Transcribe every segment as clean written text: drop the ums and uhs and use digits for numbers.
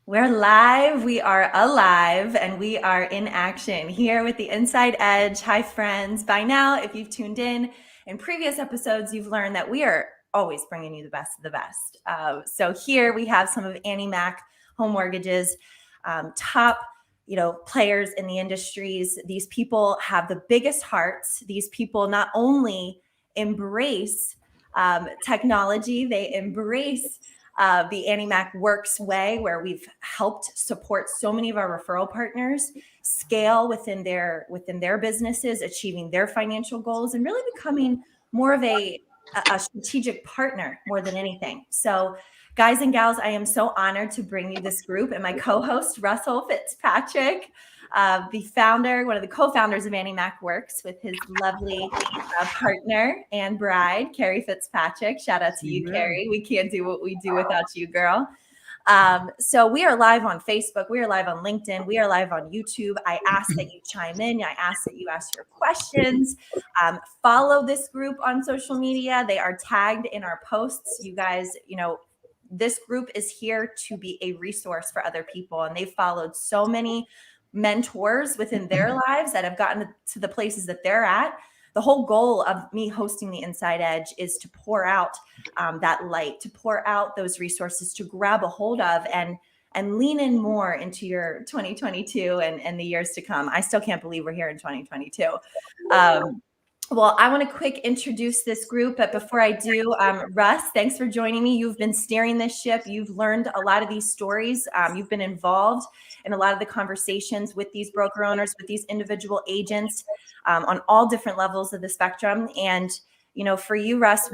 We're live, we are alive, and we are in action here with the Inside Edge. Hi, friends. By now, if you've tuned in previous episodes, you've learned that we are always bringing you the best of the best. So here we have some of AnnieMac Home Mortgage's top players in the industries. These people have the biggest hearts. These people not only embrace technology, they embrace the AnnieMac Works way, where we've helped support so many of our referral partners scale within their businesses, achieving their financial goals, and really becoming more of a strategic partner more than anything. So, guys and gals, I am so honored to bring you this group and my co-host Russell Fitzpatrick, one of the co-founders of AnnieMac Works, with his lovely partner and bride, Carrie Fitzpatrick. Shout out to you, Carrie. We can't do what we do without you, girl. So we are live on Facebook. We are live on LinkedIn. We are live on YouTube. I ask that you chime in. I ask that you ask your questions. Follow this group on social media. They are tagged in our posts. You guys, this group is here to be a resource for other people. And they've followed so many mentors within their lives that have gotten to the places that they're at. The whole goal of me hosting the Inside Edge is to pour out that light, to pour out those resources, to grab a hold of and lean in more into your 2022 and the years to come. I still can't believe we're here in 2022. Well, I want to quick introduce this group, but before I do, Russ, thanks for joining me. You've been steering this ship. You've learned a lot of these stories. You've been involved in a lot of the conversations with these broker owners, with these individual agents on all different levels of the spectrum. And, for you, Russ,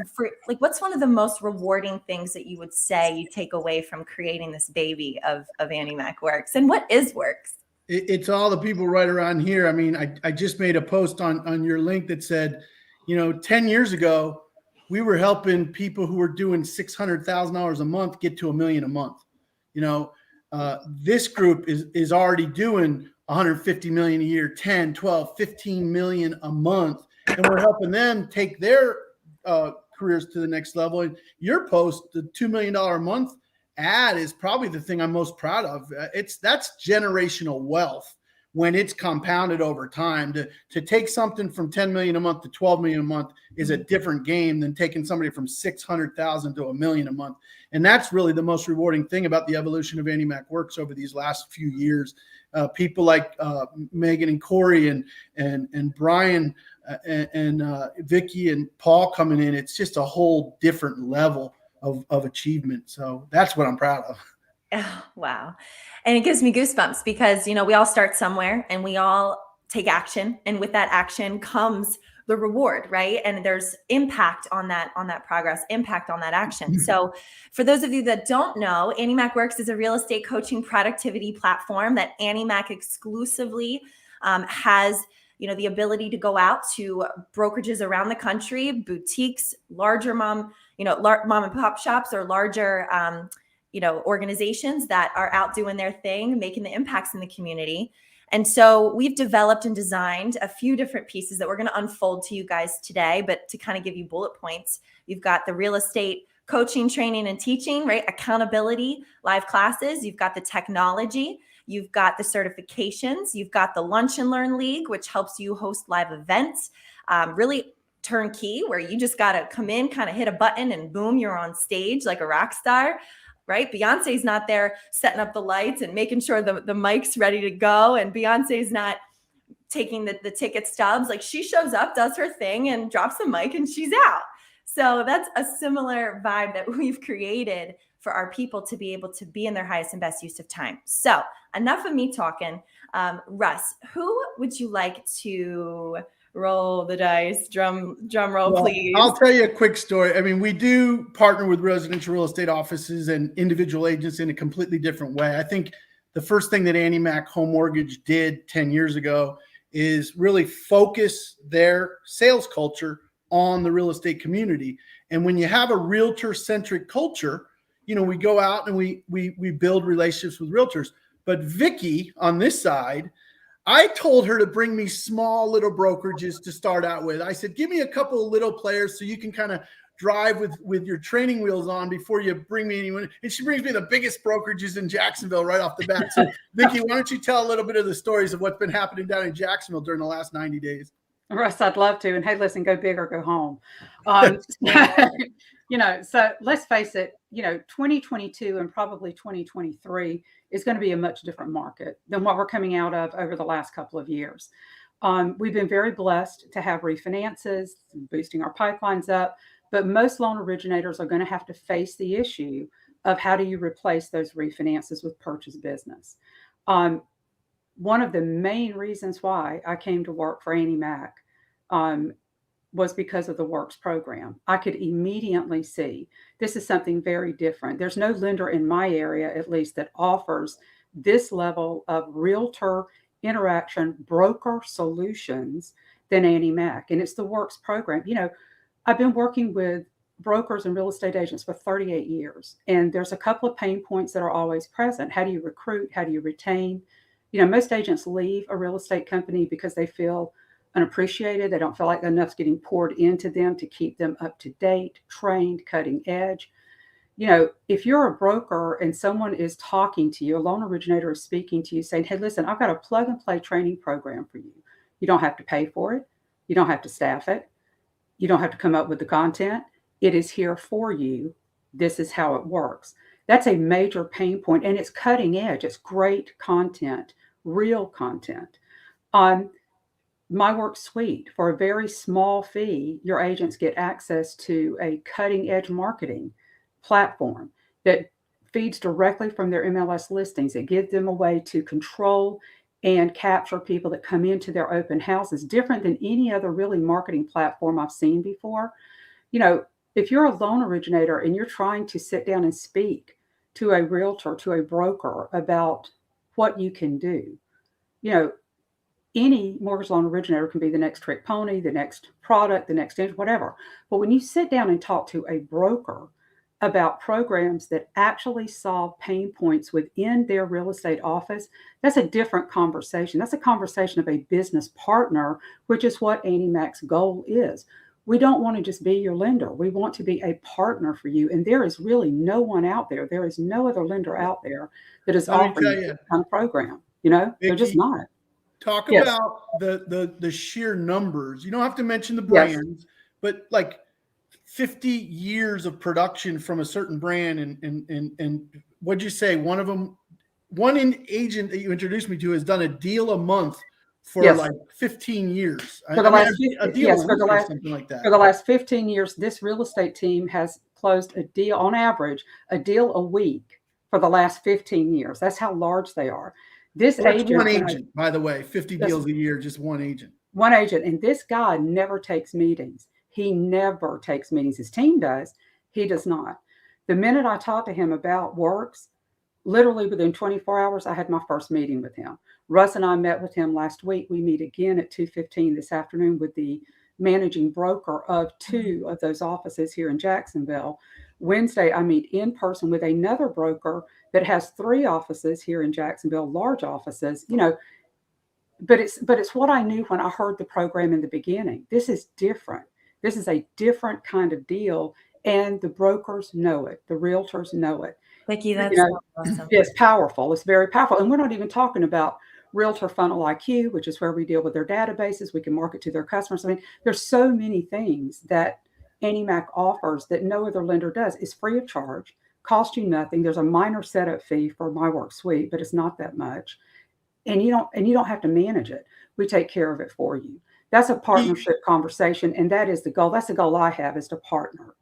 what's one of the most rewarding things that you would say you take away from creating this baby of AnnieMac Works? And what is Works? It's all the people right around here. I mean, I just made a post on your link that said, 10 years ago, we were helping people who were doing $600,000 a month get to $1 million a month. This group is already doing 150 million a year, 10, 12, 15 million a month. And we're helping them take their careers to the next level. And your post, the $2 million a month ad, is probably the thing I'm most proud of. That's generational wealth when it's compounded over time. To take something from 10 million a month to 12 million a month is a different game than taking somebody from 600,000 to $1 million a month. And that's really the most rewarding thing about the evolution of AnnieMac Works over these last few years. People like Megan and Corey and Brian and Vicky and Paul coming in, it's just a whole different level of achievement. So that's what I'm proud of. Oh, wow. And it gives me goosebumps because, we all start somewhere and we all take action. And with that action comes the reward, right? And there's impact on that progress, impact on that action. So for those of you that don't know, AnnieMac Works is a real estate coaching productivity platform that AnnieMac exclusively has the ability to go out to brokerages around the country, boutiques, larger mom and pop shops, or larger, organizations that are out doing their thing, making the impacts in the community. And so we've developed and designed a few different pieces that we're going to unfold to you guys today. But to kind of give you bullet points, you've got the real estate coaching, training, and teaching, right? Accountability, live classes. You've got the technology. You've got the certifications. You've got the Lunch and Learn League, which helps you host live events, really turnkey, where you just got to come in, kind of hit a button, and boom, you're on stage like a rock star, right? Beyonce's not there setting up the lights and making sure the mic's ready to go. And Beyonce's not taking the ticket stubs. Like, she shows up, does her thing, and drops the mic, and she's out. So that's a similar vibe that we've created for our people to be able to be in their highest and best use of time. So enough of me talking. Russ, who would you like to roll the dice? Drum roll, please. I'll tell you a quick story. I mean, we do partner with residential real estate offices and individual agents in a completely different way. I think the first thing that AnnieMac Home Mortgage did 10 years ago is really focus their sales culture on the real estate community. And when you have a realtor-centric culture, we go out and we build relationships with realtors. But Vicky, on this side, I told her to bring me small little brokerages to start out with. I said, give me a couple of little players so you can kind of drive with your training wheels on before you bring me anyone. And she brings me the biggest brokerages in Jacksonville right off the bat. So Vicki, why don't you tell a little bit of the stories of what's been happening down in Jacksonville during the last 90 days? Russ, I'd love to. And hey, listen, go big or go home. So let's face it, 2022 and probably 2023 is going to be a much different market than what we're coming out of over the last couple of years. We've been very blessed to have refinances, boosting our pipelines up, but most loan originators are going to have to face the issue of how do you replace those refinances with purchase business. One of the main reasons why I came to work for AnnieMac was because of the Works program. I could immediately see this is something very different. There's no lender in my area, at least, that offers this level of realtor interaction broker solutions than AnnieMac. And it's the Works program. I've been working with brokers and real estate agents for 38 years. And there's a couple of pain points that are always present. How do you recruit? How do you retain? Most agents leave a real estate company because they feel unappreciated. They don't feel like enough's getting poured into them to keep them up to date, trained, cutting edge. If you're a broker and someone is talking to you, a loan originator is speaking to you saying, hey, listen, I've got a plug and play training program for you. You don't have to pay for it. You don't have to staff it. You don't have to come up with the content. It is here for you. This is how it works. That's a major pain point, and it's cutting edge. It's great content, real content. On My Work Suite, for a very small fee, your agents get access to a cutting edge marketing platform that feeds directly from their MLS listings. It gives them a way to control and capture people that come into their open houses, different than any other really marketing platform I've seen before. If you're a loan originator and you're trying to sit down and speak to a realtor, to a broker about what you can do, any mortgage loan originator can be the next trick pony, the next product, the next whatever. But when you sit down and talk to a broker about programs that actually solve pain points within their real estate office, that's a different conversation. That's a conversation of a business partner, which is what AnnieMac's goal is. We don't want to just be your lender. We want to be a partner for you. And there is really no one out there. There is no other lender out there that is offering this kind of program. They're just not. Talk about the sheer numbers. You don't have to mention the brands, but like 50 years of production from a certain brand. And what'd you say? One agent that you introduced me to has done a deal a month for like 15 years. For the last 15 years, this real estate team has closed a deal on average, a deal a week for the last 15 years. That's how large they are. This agent, one agent, by the way, 50 deals a year, just one agent. One agent. And this guy never takes meetings. He never takes meetings. His team does. He does not. The minute I talked to him about Works, literally within 24 hours, I had my first meeting with him. Russ and I met with him last week. We meet again at 2:15 this afternoon with the managing broker of 2 of those offices here in Jacksonville. Wednesday, I meet in person with another broker that has 3 offices here in Jacksonville, large offices, but it's what I knew when I heard the program in the beginning. This is different. This is a different kind of deal. And the brokers know it. The realtors know it. Vicki, that's so awesome. It's powerful. It's very powerful. And we're not even talking about Realtor Funnel IQ, which is where we deal with their databases. We can market to their customers. I mean, there's so many things that AnnieMac offers that no other lender does. It's free of charge, cost you nothing. There's a minor setup fee for My Work Suite, but it's not that much. And you don't have to manage it. We take care of it for you. That's a partnership conversation, and that is the goal. That's the goal I have, is to partner.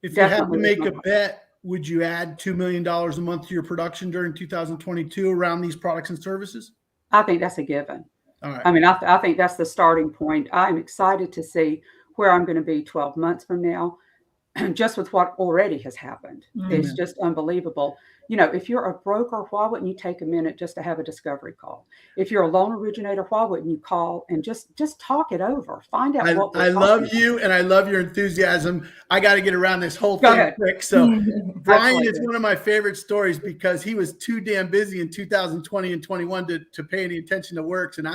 If you had to make a bet, would you add $2 million a month to your production during 2022 around these products and services? I think that's a given. All right. I mean, I think that's the starting point. I'm excited to see where I'm going to be 12 months from now, just with what already has happened. Mm-hmm. It's just unbelievable. If you're a broker, why wouldn't you take a minute just to have a discovery call? If you're a loan originator, why wouldn't you call and just talk it over? Find out what I love you, and I love your enthusiasm. I got to get around this whole thing quick. So Brian is one of my favorite stories because he was too damn busy in 2020 and 21 to pay any attention to Works. And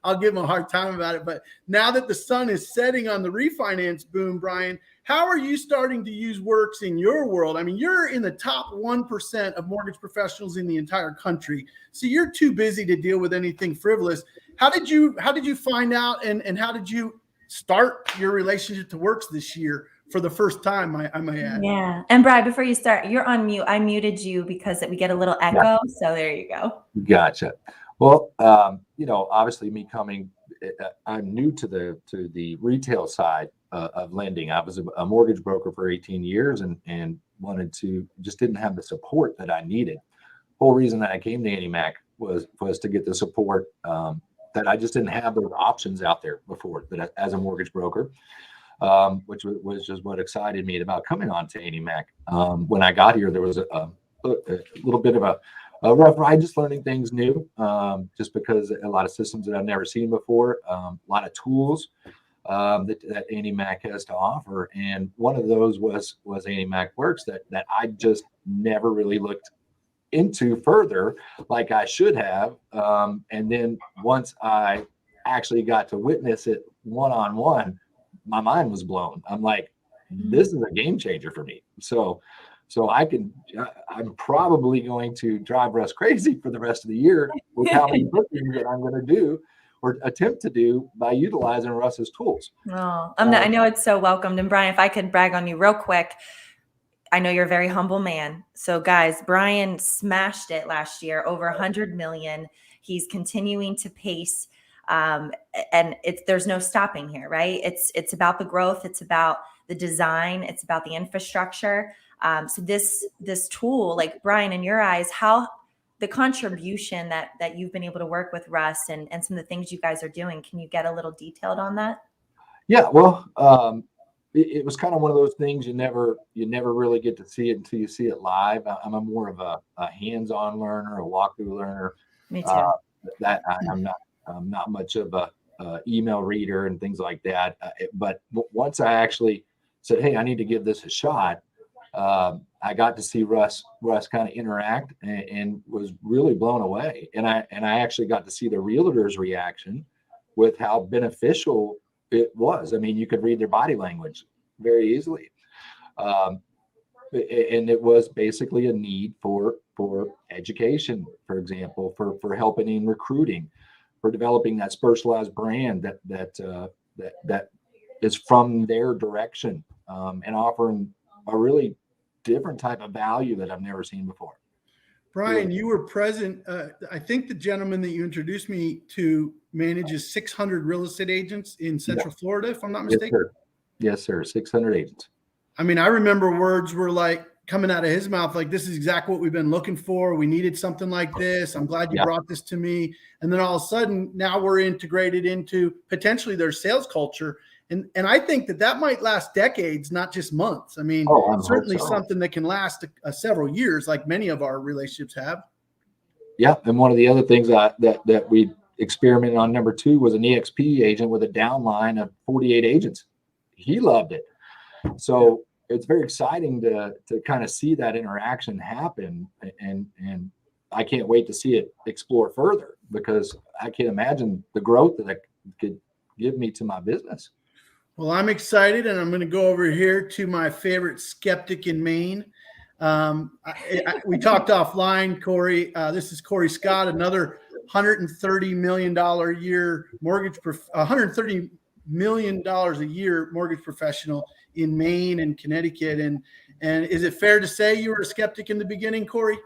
I'll give him a hard time about it. But now that the sun is setting on the refinance boom, Brian, how are you starting to use Works in your world? I mean, you're in the top 1% of mortgage professionals in the entire country. So you're too busy to deal with anything frivolous. How did you find out and how did you start your relationship to Works this year for the first time, I may add? Yeah. And Brian, before you start, you're on mute. I muted you because we get a little echo. So there you go. Gotcha. Well, obviously me coming, I'm new to the retail side of lending. I was a mortgage broker for 18 years and just didn't have the support that I needed. Whole reason that I came to AnnieMac was to get the support that I just didn't have those options out there before that as a mortgage broker, which was just what excited me about coming on to AnnieMac. When I got here, there was a little bit of a rough ride, just learning things new, just because a lot of systems that I've never seen before, a lot of tools that AnnieMac has to offer. And one of those was AnnieMac Works that I just never really looked into further like I should have. And then once I actually got to witness it one-on-one, my mind was blown. I'm like, this is a game changer for me. So I'm probably going to drive Russ crazy for the rest of the year with how many bookings that I'm going to do or attempt to do by utilizing Russ's tools. Oh, I know it's so welcomed. And Brian, if I could brag on you real quick, I know you're a very humble man. So guys, Brian smashed it last year, over 100 million. He's continuing to pace. And there's no stopping here, right? It's about the growth. It's about the design. It's about the infrastructure. So this tool, like Brian, in your eyes, how the contribution that you've been able to work with Russ and some of the things you guys are doing, can you get a little detailed on that? Yeah, well, it was kind of one of those things you never really get to see it until you see it live. I'm a more of a hands-on learner, a walkthrough learner. Me too. I'm not much of a email reader and things like that. But once I actually said, "Hey, I need to give this a shot," I got to see Russ kind of interact and was really blown away. And I actually got to see the realtors' reaction with how beneficial it was. I mean, you could read their body language very easily. And it was basically a need for education, for example, for helping in recruiting, for developing that specialized brand that is from their direction, and offering a really different type of value that I've never seen before. Brian, you were present. I think the gentleman that you introduced me to manages 600 real estate agents in Central Florida, if I'm not mistaken. Yes, sir. 600 agents. I mean, I remember words were like coming out of his mouth, like, this is exactly what we've been looking for. We needed something like this. I'm glad you brought this to me. And then all of a sudden, now we're integrated into potentially their sales culture. And I think that might last decades, not just months. I mean, certainly something that can last several years, like many of our relationships have. Yeah. And one of the other things that we experimented on, number 2, was an EXP agent with a downline of 48 agents. He loved it. So it's very exciting to kind of see that interaction happen. And I can't wait to see it explore further, because I can't imagine the growth that it could give me to my business. Well, I'm excited, and I'm going to go over here to my favorite skeptic in Maine. We talked offline, Corey. This is Corey Scott, another $130 million a year $130 million a year mortgage professional in Maine and Connecticut. And is it fair to say you were a skeptic in the beginning, Corey?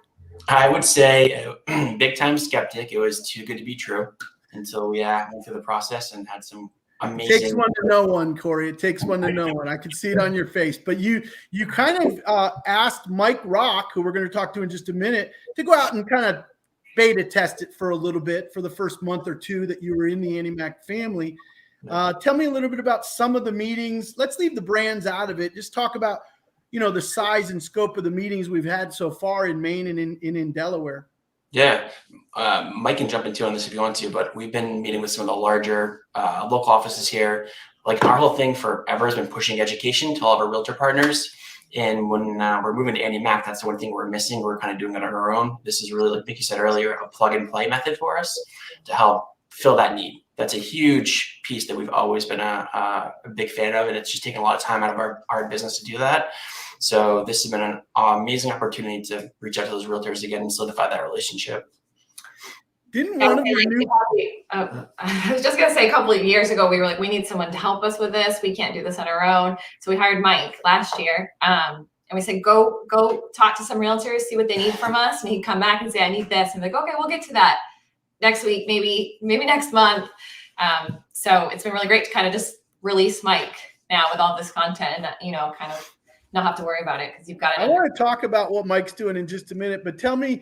I would say big time skeptic. It was too good to be true until we went through the process and had some amazing. It takes one to know one, Corey. It takes one to know one. I can see it on your face. But you kind of asked Mike Rock, who we're going to talk to in just a minute, to go out and kind of beta test it for a little bit for the first month or two that you were in the AnnieMac family. Tell me a little bit about some of the meetings. Let's leave the brands out of it. Just talk about, the size and scope of the meetings we've had so far in Maine and in Delaware. Yeah. Mike can jump into on this if you want to, but we've been meeting with some of the larger local offices here. Like, our whole thing forever has been pushing education to all of our realtor partners. And when we're moving to AnnieMac, that's the one thing we're missing. We're kind of doing it on our own. This is really, like you said earlier, a plug and play method for us to help fill that need. That's a huge piece that we've always been a big fan of, and it's just taken a lot of time out of our business to do that. So this has been an amazing opportunity to reach out to those realtors again and solidify that relationship. Didn't one of your new I was just gonna say, a couple of years ago, we were like, we need someone to help us with this. We can't do this on our own. So we hired Mike last year. And we said, go talk to some realtors, see what they need from us. And he'd come back and say, I need this. And like, okay, we'll get to that next week, maybe next month. So it's been really great to kind of just release Mike now with all this content and, kind of not have to worry about it because you've got it. I want to talk about what Mike's doing in just a minute, but tell me,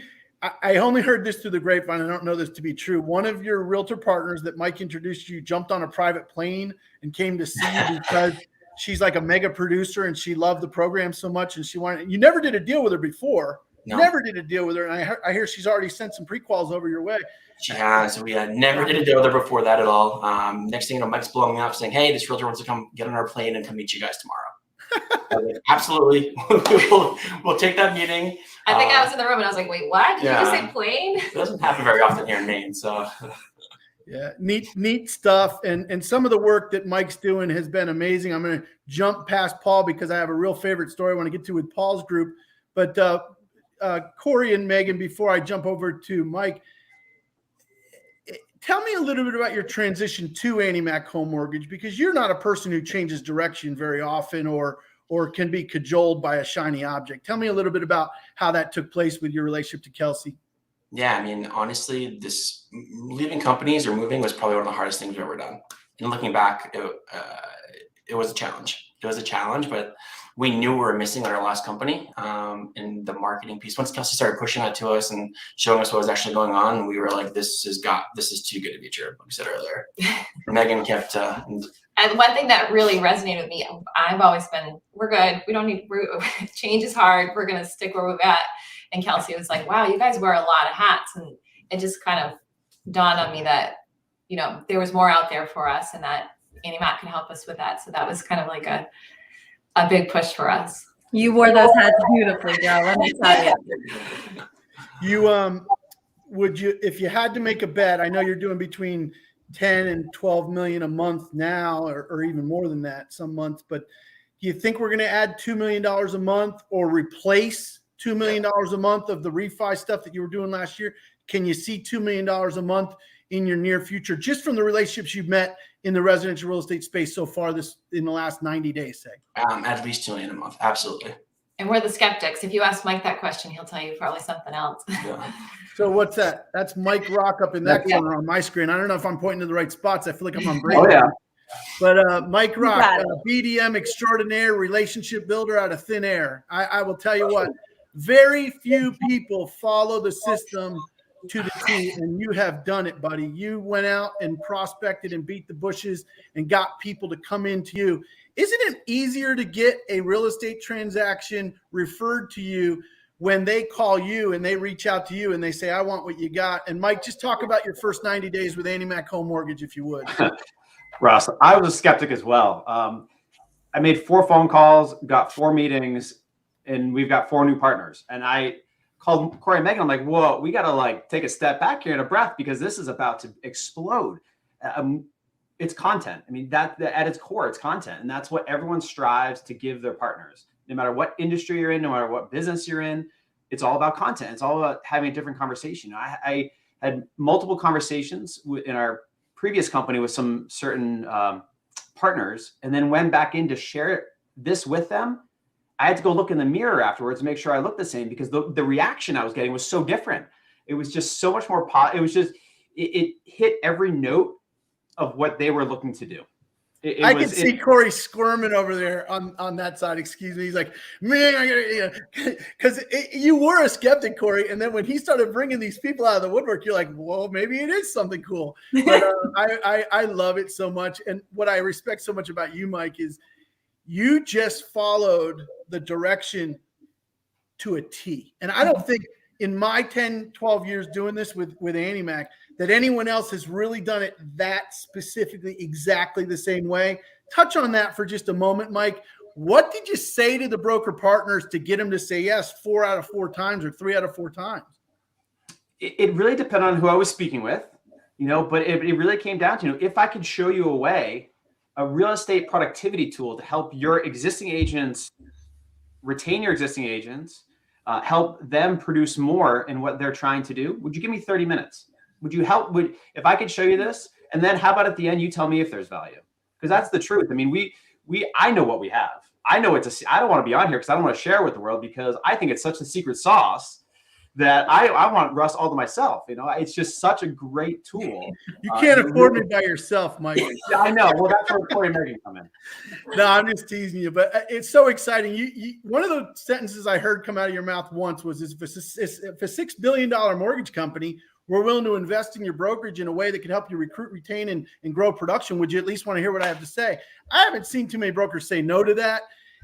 I only heard this through the grapevine. I don't know this to be true. One of your realtor partners that Mike introduced you jumped on a private plane and came to see you because she's like a mega producer and she loved the program so much and she wanted. You never did a deal with her before. No. Never did a deal with her, and I hear she's already sent some pre-quals over your way. She has. We never did a deal with her before that at all. Next thing you know, Mike's blowing me up saying, "Hey, this realtor wants to come get on our plane and come meet you guys tomorrow." Absolutely, we'll take that meeting. I think I was in the room and I was like, "Wait, what? Did you just say plane?" It doesn't happen very often here in Maine, so. Yeah, neat stuff. And some of the work that Mike's doing has been amazing. I'm going to jump past Paul because I have a real favorite story I want to get to with Paul's group. But Corey and Megan, before I jump over to Mike, tell me a little bit about your transition to AnnieMac Home Mortgage, because you're not a person who changes direction very often or can be cajoled by a shiny object. Tell me a little bit about how that took place with your relationship to Kelsey. Yeah, I mean, honestly, this leaving companies or moving was probably one of the hardest things we've ever done. And looking back, it was a challenge. It was a challenge, but we knew we were missing on our last company in the marketing piece. Once Kelsey started pushing that to us and showing us what was actually going on, we were like, this is too good to be true, like I said earlier. Megan kept... and one thing that really resonated with me, I've always been, we're good. We don't need, change is hard. We're going to stick where we're at. And Kelsey was like, wow, you guys wear a lot of hats. And it just kind of dawned on me that, there was more out there for us and that AnnieMac can help us with that. So that was kind of like a big push for us. You wore those hats beautifully, girl. Let me tell you. You would you, if you had to make a bet, I know you're doing between 10 and 12 million a month now, or even more than that some months, but do you think we're going to add $2 million a month or replace $2 million a month of the refi stuff that you were doing last year? Can you see $2 million a month in your near future, just from the relationships you've met in the residential real estate space so far in the last 90 days, say? At least $2 million a month. Absolutely. And we're the skeptics. If you ask Mike that question, he'll tell you probably something else. Yeah. So what's that? That's Mike Rock up in that corner on my screen. I don't know if I'm pointing to the right spots. I feel like I'm on break. Oh, yeah. But Mike Rock, BDM extraordinaire, relationship builder out of thin air. I will tell you what, very few people follow the system to the T, and you have done it, buddy. You went out and prospected and beat the bushes and got people to come into you. Isn't it easier to get a real estate transaction referred to you when they call you and they reach out to you and they say, I want what you got? And Mike, just talk about your first 90 days with AnnieMac Home Mortgage, if you would. Ross, I was a skeptic as well. I made 4 phone calls, got 4 meetings, and we've got 4 new partners. And I called Corey and Megan. I'm like, whoa, we got to take a step back here and a breath, because this is about to explode. It's content. I mean, that at its core, it's content. And that's what everyone strives to give their partners. No matter what industry you're in, no matter what business you're in, it's all about content. It's all about having a different conversation. I had multiple conversations in our previous company with some certain partners, and then went back in to share this with them. I had to go look in the mirror afterwards to make sure I looked the same, because the reaction I was getting was so different. It was just so much more it was just, it hit every note of what they were looking to do. I can see Corey squirming over there on that side. Excuse me. He's like, man, I gotta, because you were a skeptic, Corey. And then when he started bringing these people out of the woodwork, you're like, well, maybe it is something cool. But I love it so much. And what I respect so much about you, Mike, is you just followed the direction to a T. And I don't think in my 10, 12 years doing this with AnnieMac that anyone else has really done it that specifically exactly the same way. Touch on that for just a moment, Mike. What did you say to the broker partners to get them to say yes 4 out of 4 times or 3 out of 4 times? It really depended on who I was speaking with. but it really came down to, if I could show you a real estate productivity tool to help your existing agents retain your existing agents, help them produce more in what they're trying to do, would you give me 30 minutes? Would you help? If I could show you this, and then how about at the end, you tell me if there's value? Because that's the truth. I mean, I know what we have. I know what to see. I don't want to be on here because I don't want to share with the world, because I think it's such a secret sauce that I want Russ all to myself. It's just such a great tool. You can't afford it by yourself, Mike. Yeah, I know. Well, that's where Corey and Megan come in. No, I'm just teasing you, but it's so exciting. You one of the sentences I heard come out of your mouth once was, if a $6 billion mortgage company were willing to invest in your brokerage in a way that could help you recruit, retain, and grow production, would you at least want to hear what I have to say? I haven't seen too many brokers say no to that.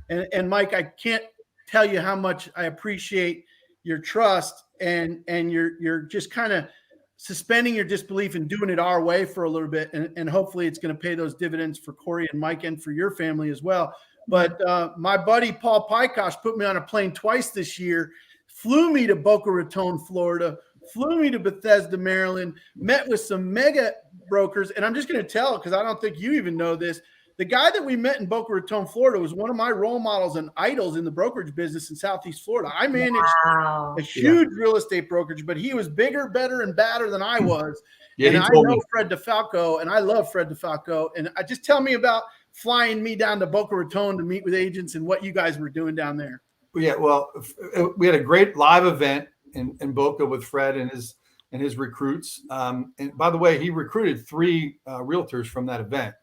And Mike, I can't tell you how much I appreciate your trust and you're just kind of suspending your disbelief and doing it our way for a little bit. And hopefully it's going to pay those dividends for Corey and Mike and for your family as well. But my buddy, Paul Pykosh, put me on a plane twice this year, flew me to Boca Raton, Florida, flew me to Bethesda, Maryland, met with some mega brokers. And I'm just going to tell, because I don't think you even know this, the guy that we met in Boca Raton, Florida, was one of my role models and idols in the brokerage business in Southeast Florida. I managed a huge real estate brokerage, but he was bigger, better, and badder than I was. Yeah, and he I told know me. Fred DeFalco, and I love Fred DeFalco. And just tell me about flying me down to Boca Raton to meet with agents and what you guys were doing down there. Yeah, well, we had a great live event in Boca with Fred and his recruits. And by the way, he recruited 3 realtors from that event.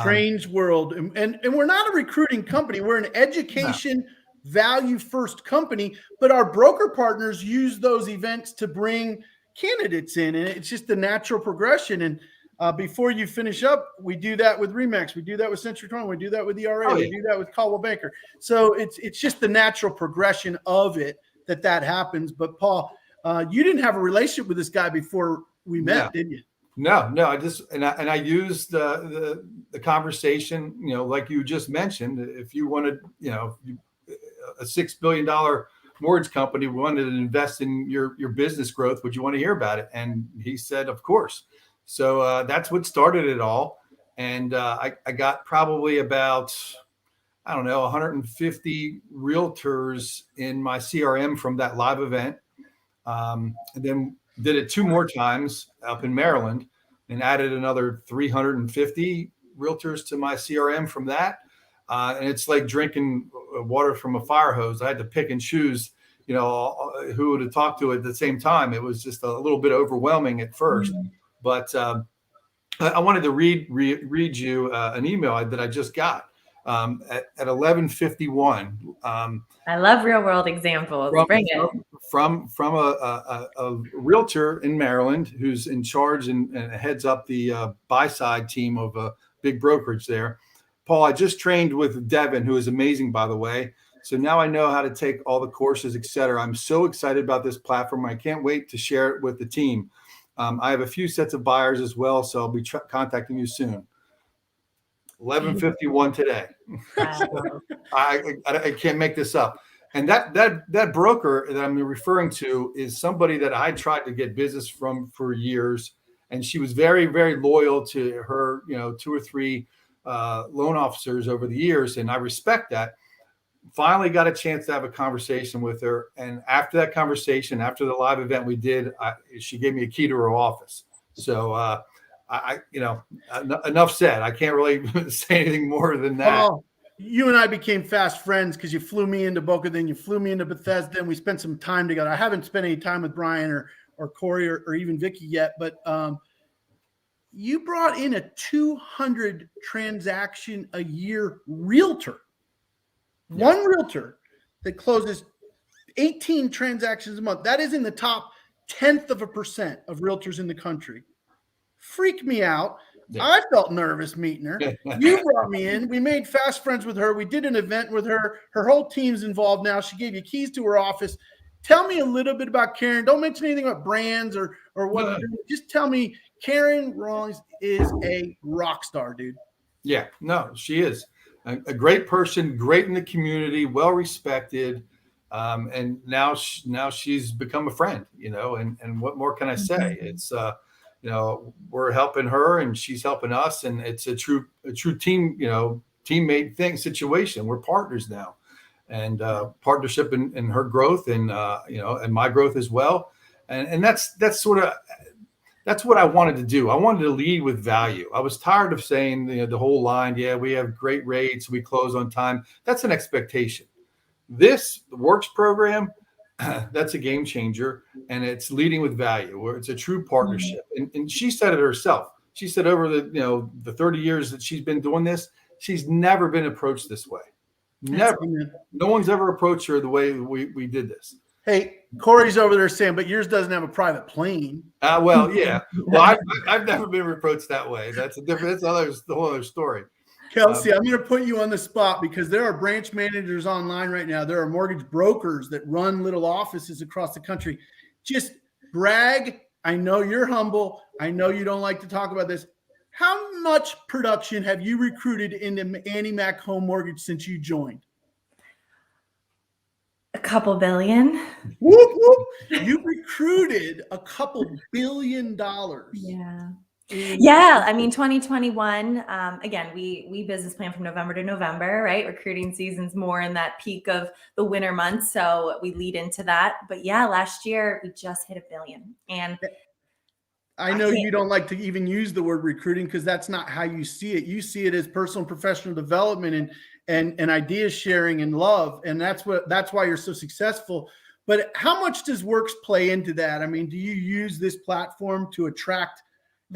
Strange world. And we're not a recruiting company. We're an education value first company, but our broker partners use those events to bring candidates in. And it's just the natural progression. And before you finish up, we do that with Remax. We do that with Century 20. We do that with ERA. We do that with Caldwell Banker. So it's just the natural progression of it that happens. But Paul, you didn't have a relationship with this guy before we met, did you? No, I used the conversation, like you just mentioned. If you wanted, a $6 billion mortgage company wanted to invest in your business growth, would you want to hear about it? And he said, of course. So that's what started it all. And I got probably about, 150 realtors in my CRM from that live event. And then did it 2 more times up in Maryland and added another 350 realtors to my CRM from that. And it's like drinking water from a fire hose. I had to pick and choose, who to talk to at the same time. It was just a little bit overwhelming at first. But I wanted to read you an email that I just got at 11:51. I love real world examples. Bring it. From a realtor in Maryland who's in charge and heads up the buy side team of a big brokerage there. Paul, I just trained with Devin, who is amazing, by the way. So now I know how to take all the courses, et cetera. I'm so excited about this platform. I can't wait to share it with the team. I have a few sets of buyers as well, so I'll be contacting you soon. 11:51 today. I can't make this up. And that broker that I'm referring to is somebody that I tried to get business from for years, and she was very, very loyal to her, 2 or 3 loan officers over the years, and I respect that. Finally got a chance to have a conversation with her, and after that conversation, after the live event we did, she gave me a key to her office. So enough said. I can't really say anything more than that. Well, you and I became fast friends because you flew me into Boca, then you flew me into Bethesda, and we spent some time together. I haven't spent any time with Brian or Corey or even Vicky yet, but you brought in a 200 transaction a year realtor. One realtor that closes 18 transactions a month. That is in the top 0.1% of realtors in the country. Freaked me out. Yeah. I felt nervous meeting her. You brought me in. We made fast friends with her. We did an event with her. Her whole team's involved now. She gave you keys to her office. Tell me a little bit about Karen. Don't mention anything about brands or what. Just tell me Karen Rawlings is a rock star, dude. Yeah, no, she is. A great person, great in the community, well respected, and now she's become a friend, and what more can I say? It's we're helping her and she's helping us, and it's a true team, teammate thing situation. We're partners now, and partnership in her growth, and and my growth as well. And that's what I wanted to do. I wanted to lead with value. I was tired of saying the whole line, yeah, we have great rates, we close on time. That's an expectation. The Works program, that's a game changer, and it's leading with value, where it's a true partnership. And she said it herself. She said over the 30 years that she's been doing this, she's never been approached this way. Never. No one's ever approached her the way we did this. Hey, Corey's over there saying, but yours doesn't have a private plane. Well, yeah. Well, I've never been approached that way. That's the whole other story. Kelsey, I'm going to put you on the spot because there are branch managers online right now. There are mortgage brokers that run little offices across the country. Just brag. I know you're humble. I know you don't like to talk about this. How much production have you recruited into AnnieMac Home Mortgage since you joined? A couple billion. Whoop, whoop. You recruited a couple $1 billion. Yeah. I mean, 2021, again, we business plan from November to November, right? Recruiting season's more in that peak of the winter months. So we lead into that. But yeah, last year we just hit $1 billion. And I know you don't like to even use the word recruiting because that's not how you see it. You see it as personal and professional development and idea sharing and love. And that's why you're so successful. But how much does Works play into that? I mean, do you use this platform to attract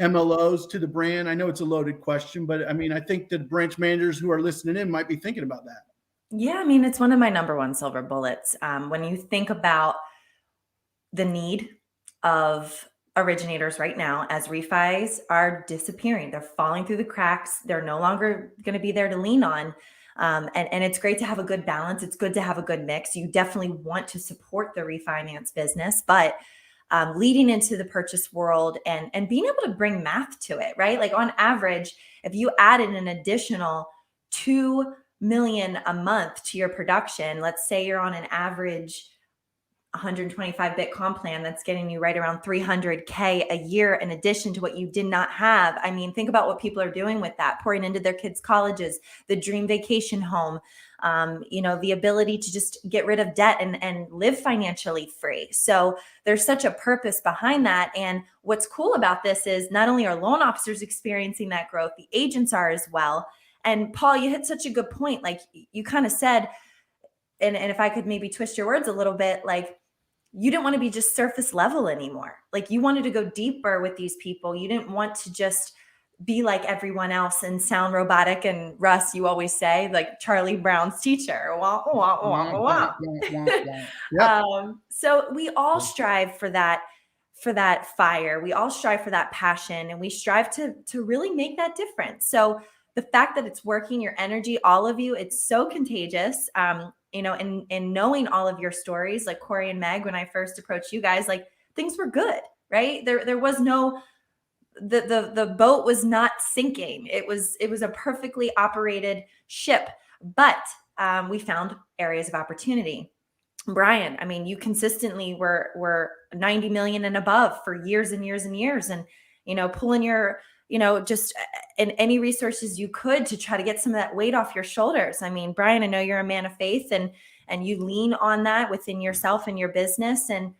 MLOs to the brand? I know it's a loaded question, but I mean, I think that branch managers who are listening in might be thinking about that. Yeah, I mean, it's one of my number one silver bullets. When you think about the need of originators right now, as refis are disappearing, they're falling through the cracks. They're no longer going to be there to lean on. And it's great to have a good balance. It's good to have a good mix. You definitely want to support the refinance business, but leading into the purchase world and being able to bring math to it, right? Like on average, if you added an additional 2 million a month to your production, let's say you're on an average 125 bit comp plan that's getting you right around 300K a year in addition to what you did not have. I mean, think about what people are doing with that, pouring into their kids' colleges, the dream vacation home, the ability to just get rid of debt and live financially free. So there's such a purpose behind that. And what's cool about this is not only are loan officers experiencing that growth, the agents are as well. And Paul, you hit such a good point. Like you kind of said, and if I could maybe twist your words a little bit, like you didn't want to be just surface level anymore. Like you wanted to go deeper with these people. You didn't want to just be like everyone else and sound robotic. And Russ, you always say like Charlie Brown's teacher. Wah, wah, wah, wah. Yep. So we all strive for that fire. We all strive for that passion, and we strive to really make that difference. So the fact that it's working, your energy, all of you, it's so contagious. And knowing all of your stories, like Corey and Meg, when I first approached you guys, like things were good, right? There was no, the boat was not sinking. It was a perfectly operated ship, but we found areas of opportunity. Brian, I mean, you consistently were 90 million and above for years and years and years, and pulling your just in any resources you could to try to get some of that weight off your shoulders. I mean, Brian, I know you're a man of faith and you lean on that within yourself and your business. And,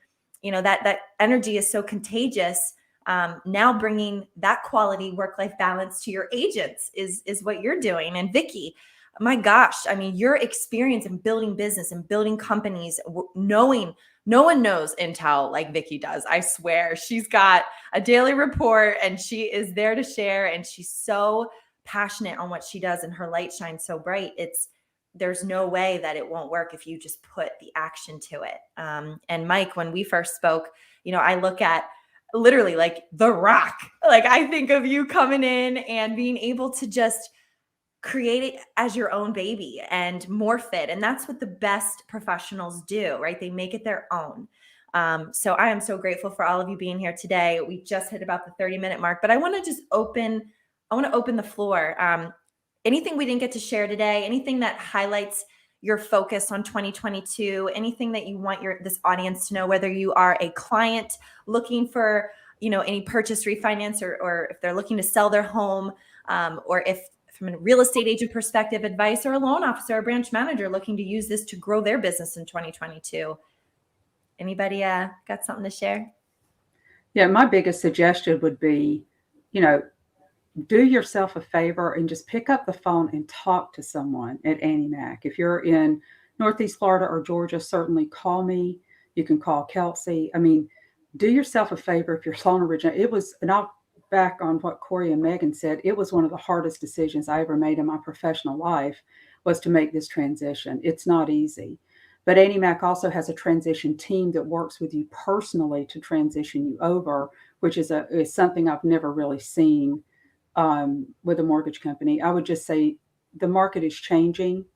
that energy is so contagious. Now bringing that quality work-life balance to your agents is what you're doing. And Vicky, my gosh, I mean, your experience in building business and building companies, knowing no one knows Intel like Vicky does. I swear she's got a daily report and she is there to share. And she's so passionate on what she does and her light shines so bright. There's no way that it won't work if you just put the action to it. And Mike, when we first spoke, I look at literally like the rock. Like I think of you coming in and being able to just create it as your own baby and morph it. And that's what the best professionals do, right? They make it their own. So I am so grateful for all of you being here today. We just hit about the 30-minute mark, but I want to just open the floor. Anything we didn't get to share today, anything that highlights your focus on 2022, anything that you want this audience to know, whether you are a client looking for any purchase, refinance, or if they're looking to sell their home, or if from a real estate agent perspective, advice, or a loan officer or branch manager looking to use this to grow their business in 2022. Anybody got something to share? Yeah, my biggest suggestion would be, do yourself a favor and just pick up the phone and talk to someone at AnnieMac. If you're in Northeast Florida or Georgia, certainly call me. You can call Kelsey. I mean, do yourself a favor if your loan originator. And I'll back on what Corey and Megan said. It was one of the hardest decisions I ever made in my professional life, was to make this transition. It's not easy. But AnnieMac also has a transition team that works with you personally to transition you over, which is something I've never really seen with a mortgage company. I would just say the market is changing.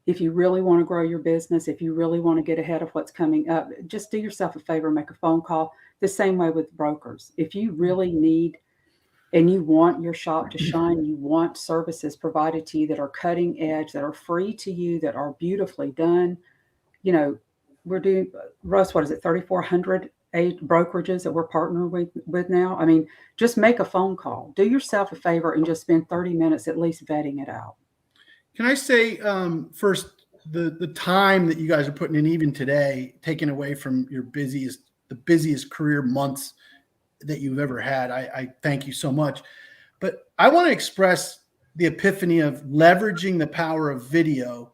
If you really want to grow your business, if you really want to get ahead of what's coming up, just do yourself a favor, make a phone call. The same way with brokers. If you really need and you want your shop to shine, you want services provided to you that are cutting edge, that are free to you, that are beautifully done. We're doing, Russ, what is it, 3,400 brokerages that we're partnering with now. I mean, just make a phone call. Do yourself a favor and just spend 30 minutes at least vetting it out. Can I say first, the time that you guys are putting in even today, taken away from the busiest career months that you've ever had. I thank you so much. But I want to express the epiphany of leveraging the power of video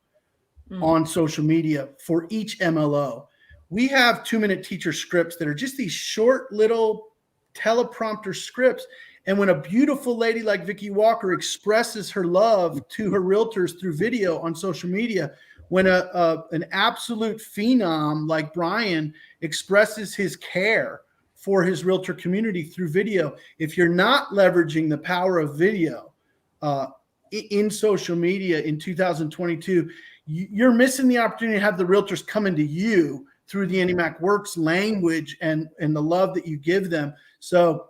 on social media for each MLO. We have 2-minute teacher scripts that are just these short little teleprompter scripts. And when a beautiful lady like Vicki Walker expresses her love to her realtors through video on social media, when an absolute phenom like Brian expresses his care for his realtor community through video, if you're not leveraging the power of video in social media in 2022, you're missing the opportunity to have the realtors coming to you through the AnnieMac Works language and the love that you give them. So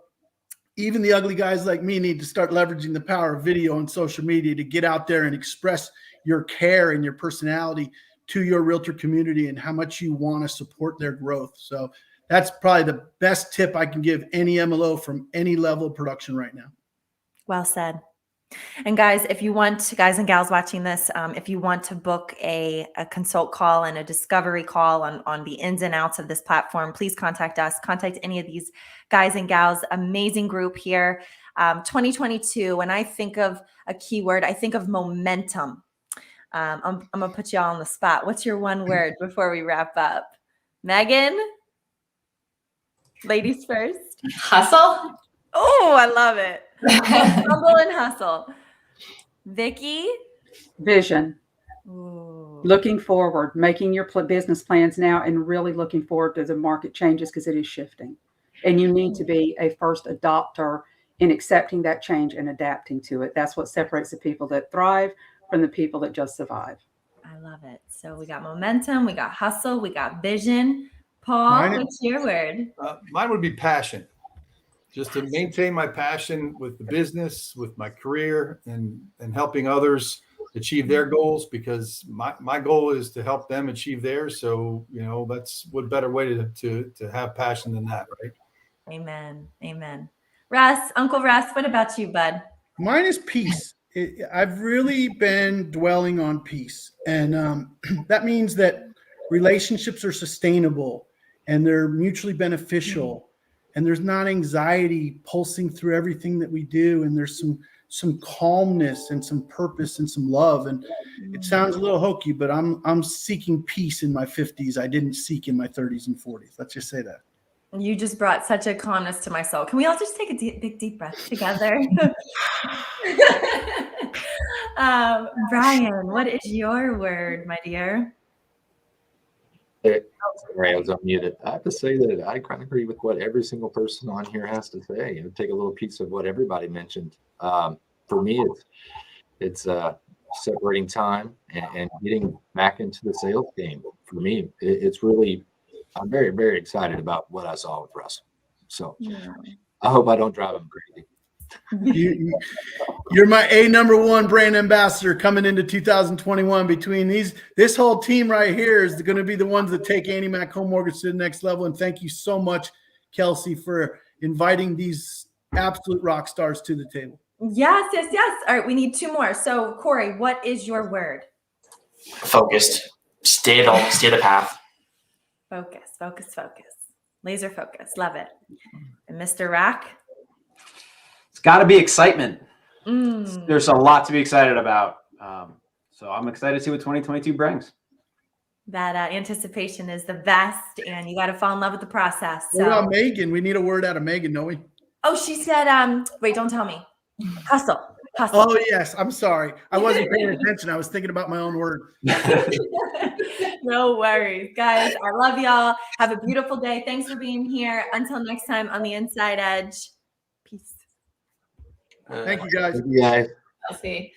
even the ugly guys like me need to start leveraging the power of video on social media to get out there and express your care and your personality to your realtor community and how much you want to support their growth. So that's probably the best tip I can give any MLO from any level of production right now. Well said. And guys, guys and gals watching this, if you want to book a consult call and a discovery call on the ins and outs of this platform, please contact us. Contact any of these guys and gals. Amazing group here. 2022, when I think of a keyword, I think of momentum. I'm going to put you all on the spot. What's your one word before we wrap up? Megan? Ladies first. Hustle. Oh, I love it. Humble and hustle. Vicki? Vision. Ooh. Looking forward, making your business plans now and really looking forward to the market changes, because it is shifting. And you need to be a first adopter in accepting that change and adapting to it. That's what separates the people that thrive from the people that just survive. I love it. So we got momentum, we got hustle, we got vision. Paul, what's your word? Mine would be passion. Just to maintain my passion with the business, with my career, and helping others achieve their goals, because my goal is to help them achieve theirs. So, that's what better way to have passion than that, right? Amen. Amen. Russ, Uncle Russ, what about you, bud? Mine is peace. I've really been dwelling on peace. And that means that relationships are sustainable and they're mutually beneficial. And there's not anxiety pulsing through everything that we do. And there's some calmness and some purpose and some love. And it sounds a little hokey, but I'm seeking peace in my 50s. I didn't seek in my 30s and 40s. Let's just say that. You just brought such a calmness to my soul. Can we all just take a big, deep breath together? Brian, what is your word, my dear? Sorry, I was unmuted. I have to say that I kind of agree with what every single person on here has to say. I take a little piece of what everybody mentioned. For me, it's separating time and getting back into the sales game. For me, it's really, I'm very, very excited about what I saw with Russ. So I hope I don't drive him crazy. You're my #1 brand ambassador coming into 2021. Between this whole team right here is going to be the ones that take AnnieMac Home Mortgage to the next level. And thank you so much, Kelsey, for inviting these absolute rock stars to the table. Yes, yes, yes. All right, we need 2 more. So, Corey, what is your word? Focused. Stay the path. Focus, focus, focus. Laser focus. Love it. And Mr. Rack? It's got to be excitement. Mm. There's a lot to be excited about. So I'm excited to see what 2022 brings. That anticipation is the best, and you got to fall in love with the process. What about So, Megan? We need a word out of Megan, don't we? oh, she said, wait, don't tell me. Hustle, hustle. Oh, yes. I'm sorry. I wasn't paying attention. I was thinking about my own word. No worries, guys. I love y'all. Have a beautiful day. Thanks for being here. Until next time on the Inside Edge. Peace. Thank you, guys. Yeah. I'll see.